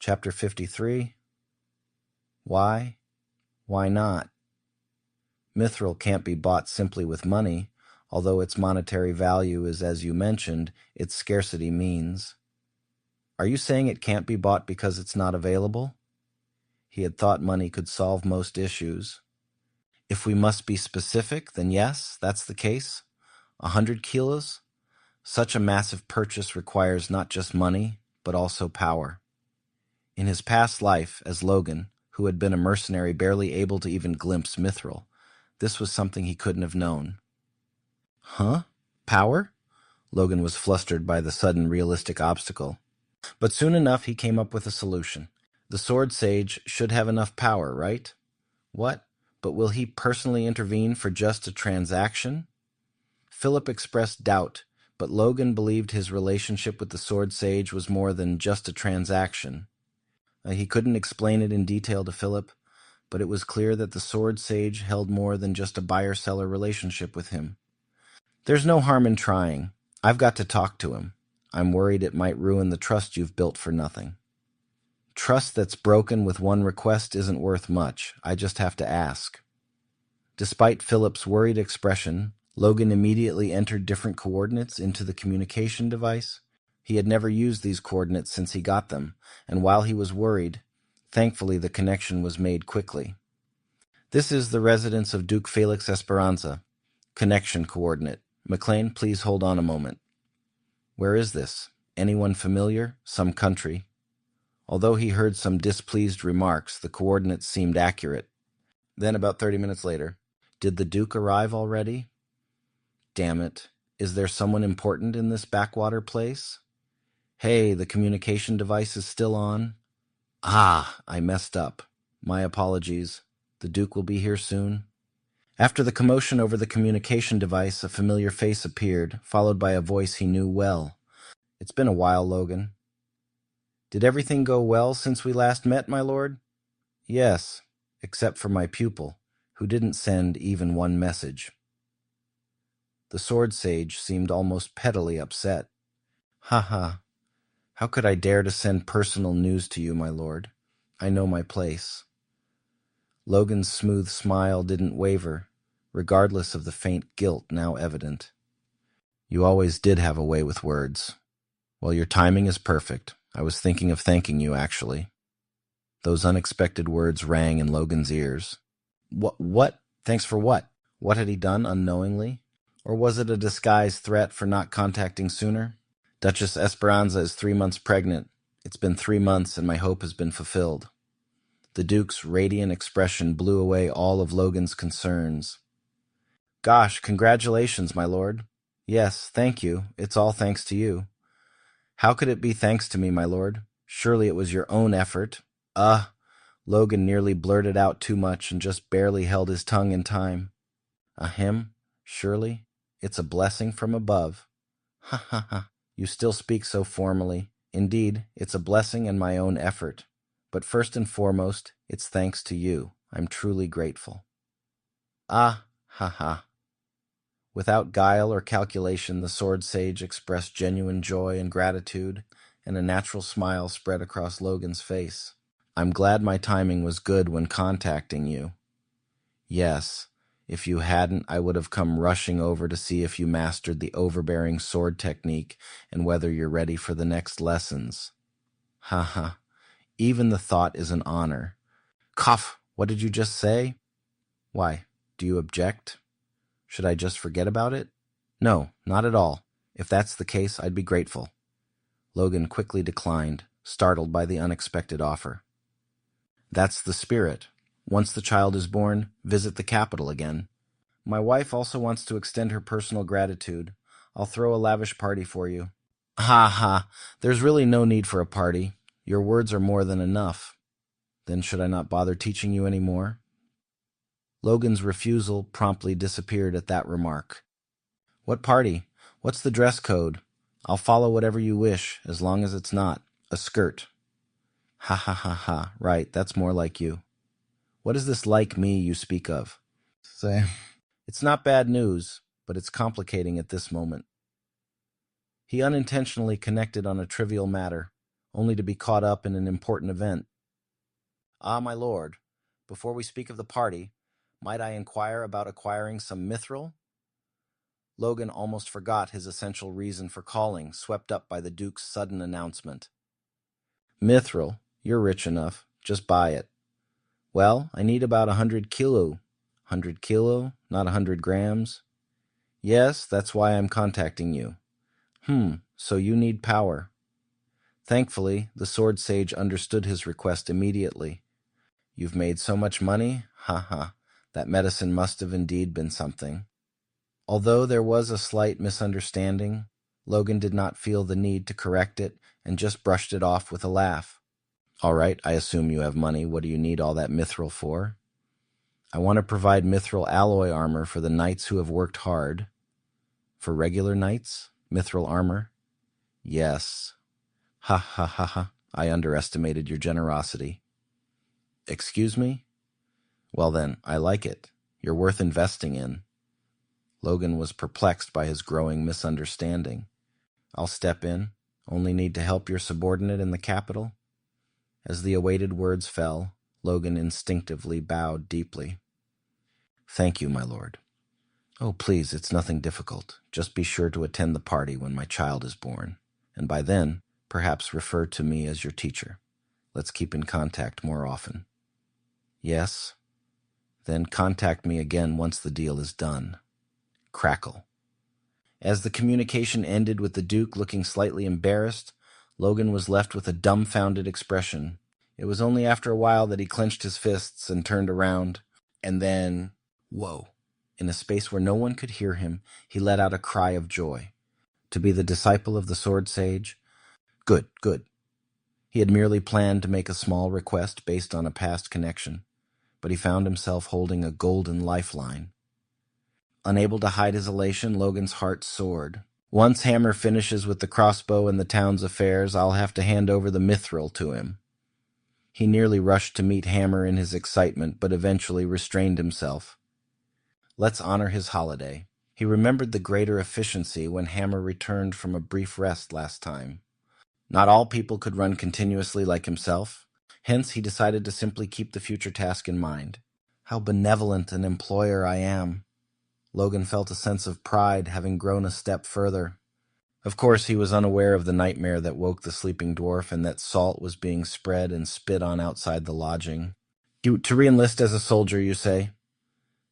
Chapter 53. Why? Why not? Mithril can't be bought simply with money, although its monetary value is, as you mentioned, its scarcity means. Are you saying it can't be bought because it's not available? He had thought money could solve most issues. If we must be specific, then yes, that's the case. 100 kilos? Such a massive purchase requires not just money, but also power. In his past life as Logan, who had been a mercenary barely able to even glimpse mithril, this was something he couldn't have known. Huh? Power? Logan was flustered by the sudden realistic obstacle. But soon enough he came up with a solution. The sword sage should have enough power, right? What? But will he personally intervene for just a transaction? Philip expressed doubt, but Logan believed his relationship with the sword sage was more than just a transaction. He couldn't explain it in detail to Philip, but it was clear that the sword sage held more than just a buyer-seller relationship with him. There's no harm in trying. I've got to talk to him. I'm worried it might ruin the trust you've built for nothing. Trust that's broken with one request isn't worth much. I just have to ask. Despite Philip's worried expression, Logan immediately entered different coordinates into the communication device. He had never used these coordinates since he got them, and while he was worried, thankfully the connection was made quickly. This is the residence of Duke Felix Esperanza. Connection coordinate. McLaine, please hold on a moment. Where is this? Anyone familiar? Some country? Although he heard some displeased remarks, the coordinates seemed accurate. Then, about 30 minutes later, did the Duke arrive already? Damn it. Is there someone important in this backwater place? Hey, the communication device is still on. Ah, I messed up. My apologies. The Duke will be here soon. After the commotion over the communication device, a familiar face appeared, followed by a voice he knew well. It's been a while, Logan. Did everything go well since we last met, my lord? Yes, except for my pupil, who didn't send even one message. The sword sage seemed almost pettily upset. Ha ha. How could I dare to send personal news to you, my lord? I know my place. Logan's smooth smile didn't waver, regardless of the faint guilt now evident. You always did have a way with words. Well, your timing is perfect. I was thinking of thanking you, actually. Those unexpected words rang in Logan's ears. What? Thanks for what? What had he done unknowingly? Or was it a disguised threat for not contacting sooner? Duchess Esperanza is 3 months pregnant. It's been 3 months and my hope has been fulfilled. The Duke's radiant expression blew away all of Logan's concerns. Gosh, congratulations, my lord. Yes, thank you. It's all thanks to you. How could it be thanks to me, my lord? Surely it was your own effort. Logan nearly blurted out too much and just barely held his tongue in time. Ahem, surely? It's a blessing from above. Ha ha ha. You still speak so formally. Indeed, it's a blessing and my own effort. But first and foremost, it's thanks to you. I'm truly grateful. Ah, ha ha. Without guile or calculation, the sword sage expressed genuine joy and gratitude, and a natural smile spread across Logan's face. I'm glad my timing was good when contacting you. Yes. If you hadn't, I would have come rushing over to see if you mastered the overbearing sword technique and whether you're ready for the next lessons. Ha ha. Even the thought is an honor. Cough! What did you just say? Why, do you object? Should I just forget about it? No, not at all. If that's the case, I'd be grateful. Logan quickly declined, startled by the unexpected offer. That's the spirit. Once the child is born, visit the capital again. My wife also wants to extend her personal gratitude. I'll throw a lavish party for you. Ha ha, there's really no need for a party. Your words are more than enough. Then should I not bother teaching you any more? Logan's refusal promptly disappeared at that remark. What party? What's the dress code? I'll follow whatever you wish, as long as it's not a skirt. Ha ha ha ha, right, that's more like you. What is this like me you speak of? Say. It's not bad news, but it's complicating at this moment. He unintentionally connected on a trivial matter, only to be caught up in an important event. Ah, my lord, before we speak of the party, might I inquire about acquiring some mithril? Logan almost forgot his essential reason for calling, swept up by the Duke's sudden announcement. Mithril, you're rich enough. Just buy it. Well, I need about 100 kilo. 100 kilo, not 100 grams. Yes, that's why I'm contacting you. So you need power. Thankfully, the sword sage understood his request immediately. You've made so much money? That medicine must have indeed been something. Although there was a slight misunderstanding, Logan did not feel the need to correct it and just brushed it off with a laugh. All right, I assume you have money. What do you need all that mithril for? I want to provide mithril alloy armor for the knights who have worked hard. For regular knights? Mithril armor? Yes. Ha. I underestimated your generosity. Excuse me? Well then, I like it. You're worth investing in. Logan was perplexed by his growing misunderstanding. I'll step in. Only need to help your subordinate in the capital? As the awaited words fell, Logan instinctively bowed deeply. Thank you, my lord. Oh, please, it's nothing difficult. Just be sure to attend the party when my child is born, and by then, perhaps refer to me as your teacher. Let's keep in contact more often. Yes? Then contact me again once the deal is done. Crackle. As the communication ended with the Duke looking slightly embarrassed, Logan was left with a dumbfounded expression. It was only after a while that he clenched his fists and turned around, and then, whoa. In a space where no one could hear him, he let out a cry of joy. To be the disciple of the sword sage? Good. He had merely planned to make a small request based on a past connection, but he found himself holding a golden lifeline. Unable to hide his elation, Logan's heart soared. Once Hammer finishes with the crossbow and the town's affairs, I'll have to hand over the mithril to him. He nearly rushed to meet Hammer in his excitement, but eventually restrained himself. Let's honor his holiday. He remembered the greater efficiency when Hammer returned from a brief rest last time. Not all people could run continuously like himself. Hence, he decided to simply keep the future task in mind. How benevolent an employer I am. Logan felt a sense of pride, having grown a step further. Of course, he was unaware of the nightmare that woke the sleeping dwarf and that salt was being spread and spit on outside the lodging. To re-enlist as a soldier, you say?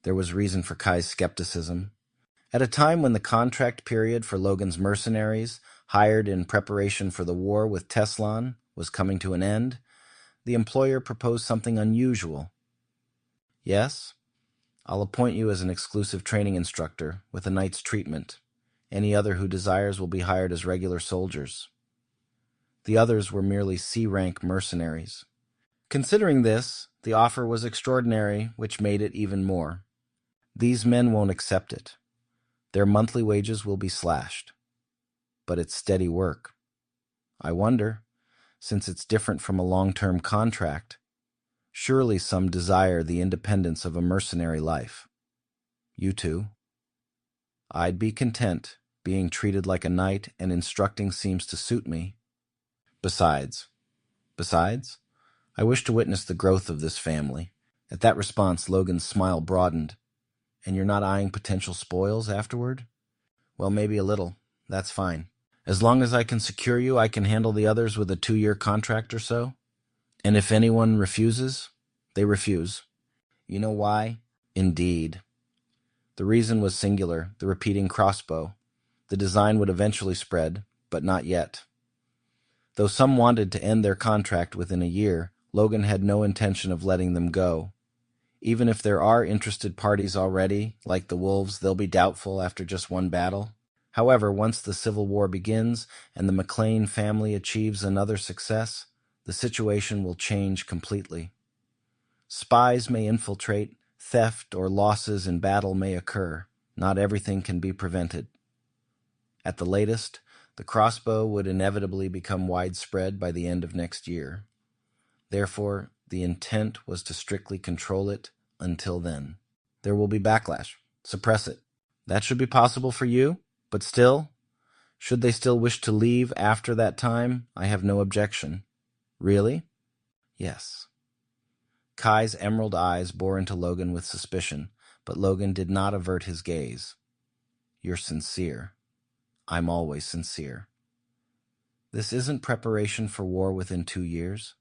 There was reason for Kai's skepticism. At a time when the contract period for Logan's mercenaries, hired in preparation for the war with Teslan, was coming to an end, the employer proposed something unusual. Yes? I'll appoint you as an exclusive training instructor with a knight's treatment. Any other who desires will be hired as regular soldiers. The others were merely C-rank mercenaries. Considering this, the offer was extraordinary, which made it even more. These men won't accept it. Their monthly wages will be slashed. But it's steady work. I wonder, since it's different from a long-term contract, surely some desire the independence of a mercenary life. You too? I'd be content. Being treated like a knight and instructing seems to suit me. Besides, I wish to witness the growth of this family. At that response, Logan's smile broadened. And you're not eyeing potential spoils afterward? Well, maybe a little. That's fine. As long as I can secure you, I can handle the others with a 2-year contract or so. And if anyone refuses, they refuse. You know why? Indeed. The reason was singular, the repeating crossbow. The design would eventually spread, but not yet. Though some wanted to end their contract within a year, Logan had no intention of letting them go. Even if there are interested parties already, like the Wolves, they'll be doubtful after just one battle. However, once the Civil War begins and the McLaine family achieves another success, the situation will change completely. Spies may infiltrate, theft or losses in battle may occur. Not everything can be prevented. At the latest, the crossbow would inevitably become widespread by the end of next year. Therefore, the intent was to strictly control it until then. There will be backlash. Suppress it. That should be possible for you, but still, Should they still wish to leave after that time, I have no objection. Really? Yes. Kai's emerald eyes bore into Logan with suspicion, but Logan did not avert his gaze. You're sincere. I'm always sincere. This isn't preparation for war within 2 years?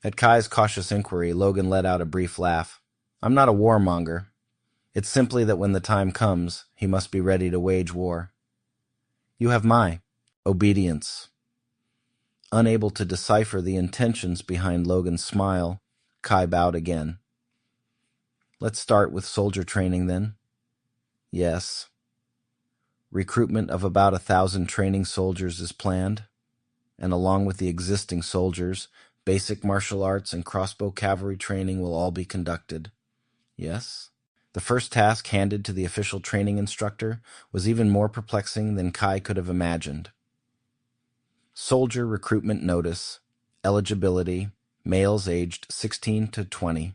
At Kai's cautious inquiry, Logan let out a brief laugh. I'm not a warmonger. It's simply that when the time comes, he must be ready to wage war. You have my obedience. Unable to decipher the intentions behind Logan's smile, Kai bowed again. Let's start with soldier training then. Yes. Recruitment of about 1,000 training soldiers is planned, and along with the existing soldiers, basic martial arts and crossbow cavalry training will all be conducted. Yes. The first task handed to the official training instructor was even more perplexing than Kai could have imagined. Soldier recruitment notice, eligibility, males aged 16 to 20.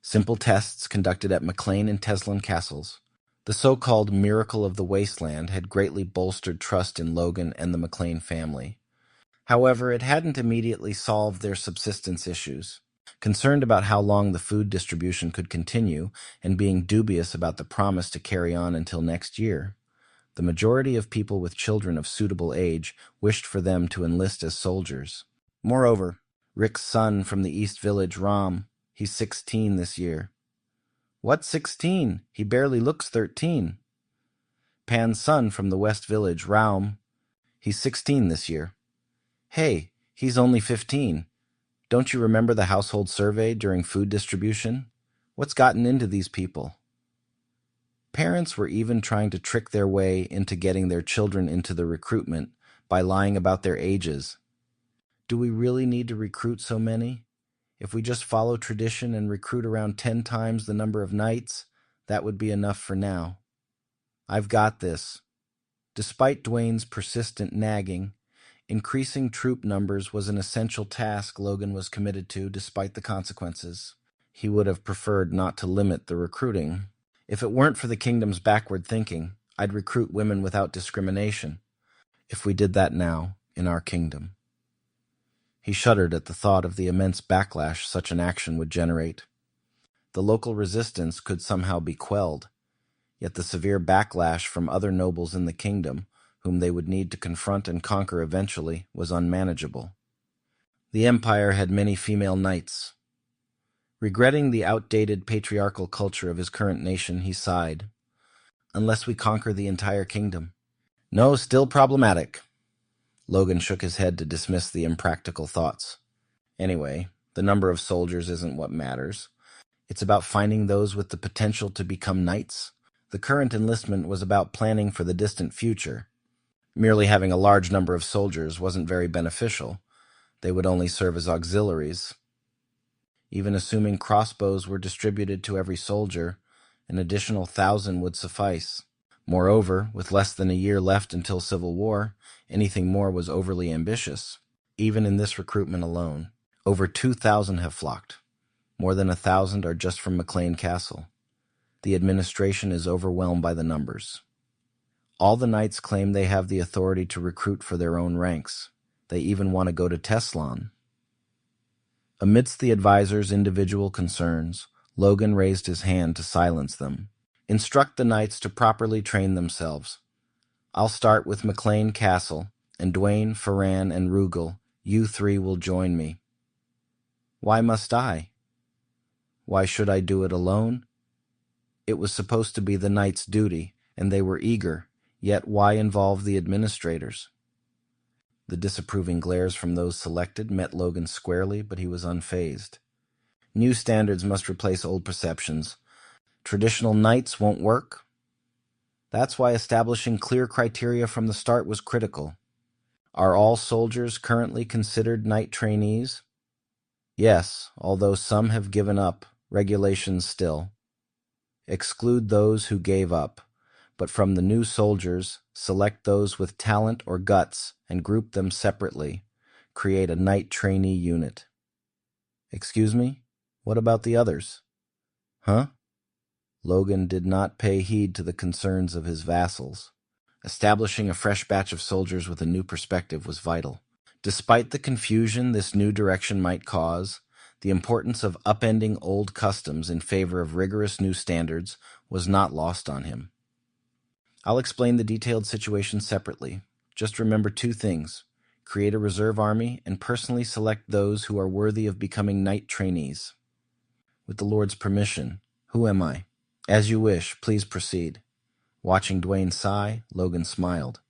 Simple tests conducted at McLaine and Teslin castles. The so-called miracle of the wasteland had greatly bolstered trust in Logan and the McLaine family. However, it hadn't immediately solved their subsistence issues. Concerned about how long the food distribution could continue and being dubious about the promise to carry on until next year, the majority of people with children of suitable age wished for them to enlist as soldiers. Moreover, Rick's son from the East Village, Ram, he's 16 this year. What 16? He barely looks 13. Pan's son from the West Village, Raum, he's 16 this year. Hey, he's only 15. Don't you remember the household survey during food distribution? What's gotten into these people? Parents were even trying to trick their way into getting their children into the recruitment by lying about their ages. Do we really need to recruit so many? If we just follow tradition and recruit around 10 times the number of knights, that would be enough for now. I've got this. Despite Dwayne's persistent nagging, increasing troop numbers was an essential task Logan was committed to despite the consequences. He would have preferred not to limit the recruiting. If it weren't for the kingdom's backward thinking, I'd recruit women without discrimination. If we did that now, in our kingdom. He shuddered at the thought of the immense backlash such an action would generate. The local resistance could somehow be quelled, yet the severe backlash from other nobles in the kingdom, whom they would need to confront and conquer eventually, was unmanageable. The empire had many female knights. Regretting the outdated patriarchal culture of his current nation, he sighed. Unless we conquer the entire kingdom. No, still problematic. Logan shook his head to dismiss the impractical thoughts. Anyway, the number of soldiers isn't what matters. It's about finding those with the potential to become knights. The current enlistment was about planning for the distant future. Merely having a large number of soldiers wasn't very beneficial. They would only serve as auxiliaries. Even assuming crossbows were distributed to every soldier, an additional 1,000 would suffice. Moreover, with less than a year left until civil war, anything more was overly ambitious. Even in this recruitment alone, over 2,000 have flocked. More than 1,000 are just from McLaine Castle. The administration is overwhelmed by the numbers. All the knights claim they have the authority to recruit for their own ranks. They even want to go to Teslon. Amidst the advisor's individual concerns, Logan raised his hand to silence them. Instruct the knights to properly train themselves. I'll start with McLaine Castle, and Dwayne, Ferran, and Rugal, you three will join me. Why must I? Why should I do it alone? It was supposed to be the knights' duty, and they were eager, yet why involve the administrators? The disapproving glares from those selected met Logan squarely, but he was unfazed. New standards must replace old perceptions. Traditional knights won't work. That's why establishing clear criteria from the start was critical. Are all soldiers currently considered knight trainees? Yes, although some have given up, regulations still. Exclude those who gave up, but from the new soldiers, select those with talent or guts and group them separately. Create a knight trainee unit. Excuse me? What about the others? Huh? Logan did not pay heed to the concerns of his vassals. Establishing a fresh batch of soldiers with a new perspective was vital. Despite the confusion this new direction might cause, the importance of upending old customs in favor of rigorous new standards was not lost on him. I'll explain the detailed situation separately. Just remember two things: create a reserve army and personally select those who are worthy of becoming knight trainees. With the Lord's permission, who am I? As you wish, please proceed. Watching Dwayne sigh, Logan smiled.